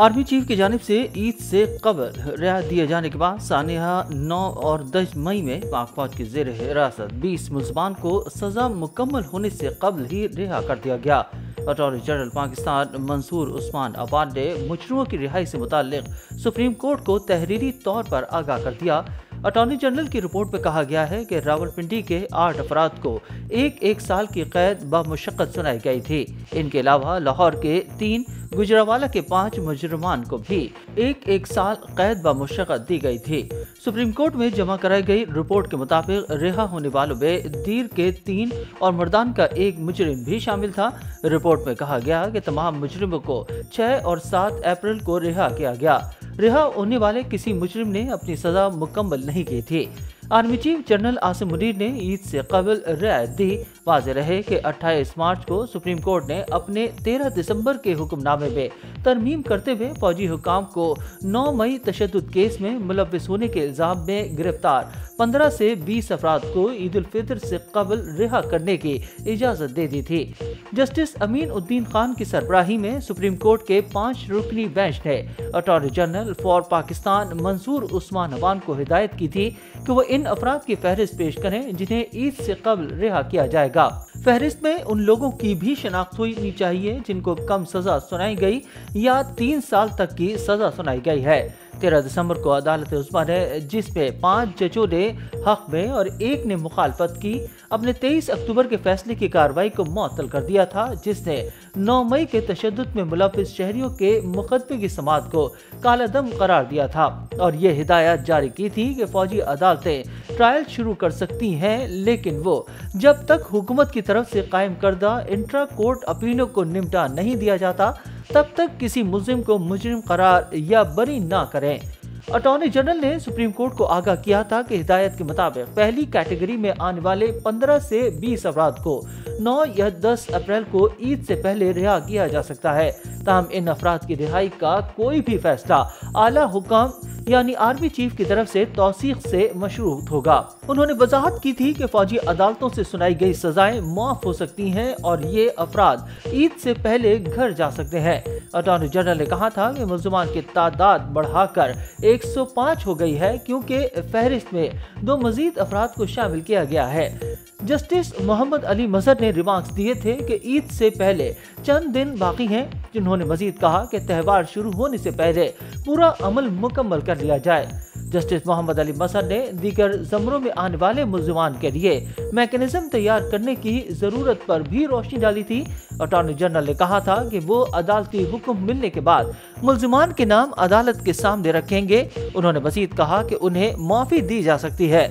Army chief की जानिब से ईद से कबल रियायत दिए जाने के बाद सानिया 9 और 10 मई में पाक फौज की जेर हिरासत 20 मुलजमान को सजा मुकम्मल होने से कबल ही रिहा कर दिया गया। अटॉर्नी जनरल पाकिस्तान मंसूर उस्मान अब्बास ने मुजरिमों की रिहाई से मुताल्लिक सुप्रीम कोर्ट को तहरीरी तौर पर आगाह कर दिया। अटॉर्नी जनरल की रिपोर्ट में कहा गया है कि रावलपिंडी के 8 अफराद को एक साल की कैद बमुशक्कत सुनाई गई थी। इनके अलावा लाहौर के 3, गुजरावाला के 5 मुजरिमान को भी एक साल कैद बमुशक्कत दी गई थी। सुप्रीम कोर्ट में जमा कराई गई रिपोर्ट के मुताबिक रिहा होने वालों में दीर के 3 और मर्दान का 1 मुजरिम भी शामिल था। रिपोर्ट में कहा गया कि तमाम मुजरिमों को 6 और 7 अप्रैल को रिहा किया गया। रिहा होने वाले किसी मुजरिम ने अपनी सजा मुकम्मल नहीं की थी। Army chief general Asim Munir ने ईद से कबल रियायत दी। वाज़ेह रहे कि 28 मार्च को सुप्रीम कोर्ट ने अपने 13 दिसंबर के हुक्मनामे में तरमीम करते हुए फौजी हुकाम को 9 मई तशद्दुद केस में मुलव्विस होने के इल्जाम में गिरफ्तार 15 से 20 अफराद को ईद उल फितर से कबल रिहा करने की इजाज़त दे दी थी। जस्टिस अमीन उद्दीन खान की सरबराही में सुप्रीम कोर्ट के 5 रुकनी बेंच ने attorney general for Pakistan Mansoor Usman Abbas को हिदायत की थी कि वो इन अफराद की फहरिस्त पेश करें जिन्हें ईद से कबल रिहा किया जाएगा। फहरिस्त में उन लोगों की भी शनाख्त होनी चाहिए जिनको कम सजा सुनाई गई या 3 साल तक की सजा सुनाई गई है। 13 दिसंबर को अदालत उस्मा ने, जिसमें 5 जजों ने हक में और 1 ने मुखालफत की, अपने 23 अक्टूबर के फैसले की कार्रवाई को मुअत्तल कर दिया था, जिसने 9 मई के तशद्दुद में मुलव्विस शहरियों के मुकदमे की समाअत को कालादम करार दिया था और ये हिदायत जारी की थी कि फौजी अदालतें ट्रायल शुरू कर सकती हैं, लेकिन वो जब तक हुकूमत की तरफ से कायम करदा इंट्रा कोर्ट अपीलों को निपटा नहीं दिया जाता तब तक किसी मुजरिम को मुजरिम करार या बरी ना करें। अटॉर्नी जनरल ने सुप्रीम कोर्ट को आगाह किया था कि हिदायत के मुताबिक पहली कैटेगरी में आने वाले 15 से 20 अफराद को 9 या 10 अप्रैल को ईद से पहले रिहा किया जा सकता है। ताहम इन अफराद की रिहाई का कोई भी फैसला आला हुकाम यानी आर्मी चीफ की तरफ से तौसीक से मशरूत होगा। उन्होंने वजाहत की थी कि फौजी अदालतों से सुनाई गई सजाएं माफ हो सकती हैं और ये अफराद ईद से पहले घर जा सकते हैं। अटॉर्नी जनरल ने कहा था कि मुल्ज़िमान की तादाद बढ़ाकर 105 हो गई है क्योंकि फहरिस्त में 2 मजीद अफराद को शामिल किया गया है। जस्टिस मोहम्मद अली मजहर ने रिमार्क्स दिए थे कि ईद से पहले चंद दिन बाकी हैं। जिन्होंने मजीद कहा कि त्यौहार शुरू होने से पहले पूरा अमल मुकम्मल कर लिया जाए। जस्टिस मोहम्मद अली मसहर ने दीगर ज़मरों में आने वाले मुल्ज़िमान के लिए मैकेनिज्म तैयार करने की ज़रूरत पर भी रोशनी डाली थी। अटॉर्नी जनरल ने कहा था कि वो अदालती हुक्म मिलने के बाद मुल्ज़िमान के नाम अदालत के सामने रखेंगे। उन्होंने मज़ीद कहा कि उन्हें माफ़ी दी जा सकती है।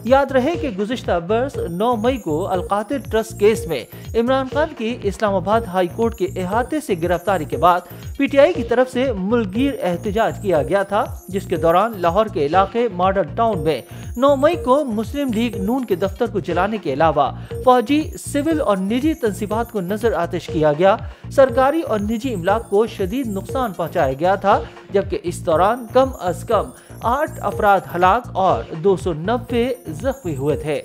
याद रहे कि गुज़िश्ता बरस 9 मई को अलकातिर ट्रस्ट केस में इमरान खान की इस्लामाबाद हाई कोर्ट के इहाते से गिरफ्तारी के बाद पीटीआई की तरफ से मुल्कगीर एहतजाज किया गया था, जिसके दौरान लाहौर के इलाके मॉडल टाउन में 9 मई को मुस्लिम लीग नून के दफ्तर को जलाने के अलावा फौजी, सिविल और निजी तंसीबात को नजर आतिश किया गया। सरकारी और निजी इमलाक को शदीद नुकसान पहुँचाया गया था, जबकि इस दौरान कम अज कम 8 अफराद हलाक और 290 जख्मी हुए थे।